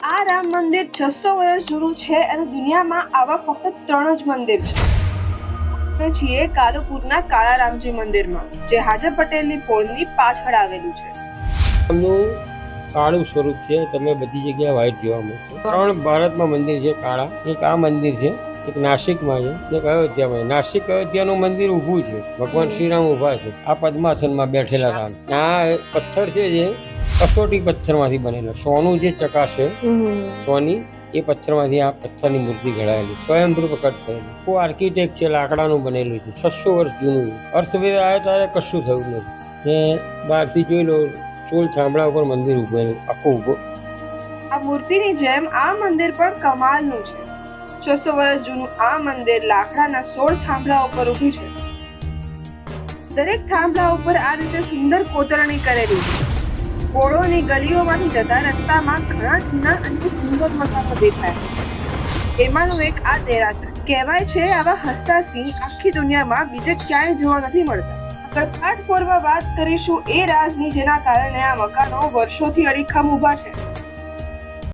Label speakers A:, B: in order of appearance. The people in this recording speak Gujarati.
A: આ રામ મંદિર 600 વર્ષ જૂનું છે અને દુનિયામાં આવા ફક્ત 3 જ મંદિર છે. આપણે છીએ કાલુપુરના કાળા રામજી મંદિરમાં, જે હાજર પટેલની પોળની પાછળ આવેલું છે.
B: એમનું કાળું સ્વરૂપ છે. તમે બધી જગ્યાએ વ્હાઈટ જોવા મળશે. 3 ભારતમાં મંદિર છે કાળા. એક આ મંદિર છે, એક નાસિકમાં છે, એક અયોધ્યામાં છે. નાસિક અયોધ્યાનું મંદિર ઊભું છે, ભગવાન શ્રીરામ ઊભા છે, આ પદ્માસનમાં બેઠેલા રામ. આ પથ્થર છે જે કસોટી પથ્થરમાંથી બનેલો, સોનું જે ચકાશે સોની એ પથ્થરમાંથી આ પથ્થરની મૂર્તિ ઘડાયેલી, સ્વયંભૂ પ્રકટ થયેલી. કોઈ આર્કિટેક્ટ છે, લાકડાનું બનેલું છે, 600 વર્ષ જૂનું. અર્થવેદ આવ્યા ત્યારે કશું થયું નથી. ને બહારથી જોઈ લો, 16 થાંભલા ઉપર મંદિર ઉભેલું, આખું ઊભું.
A: આ મૂર્તિની જેમ આ મંદિર પણ કમાલનું છે. 600 વર્ષ જૂનું આ મંદિર લાકડાના 16 થાંભલા ઉપર ઊભું છે. દરેક થાંભલા ઉપર આ રીતે સુંદર કોતરણી કરેલી છે. પોળોની ગલીઓમાંથી જતા રસ્તામાં ઘણા જૂના અને સુંદર મકાનો દેખાય. એમાંનું એક આ દેરાસર. કહેવાય છે આવા હસતા સિંહ આખી દુનિયામાં બીજે ક્યાંય જોવા નથી મળતા. આગળ પાર્ટ 4 માં વાત કરીશું એ રાજની જેના કારણે આ મકાનો વર્ષોથી અડીખમ ઊભા છે.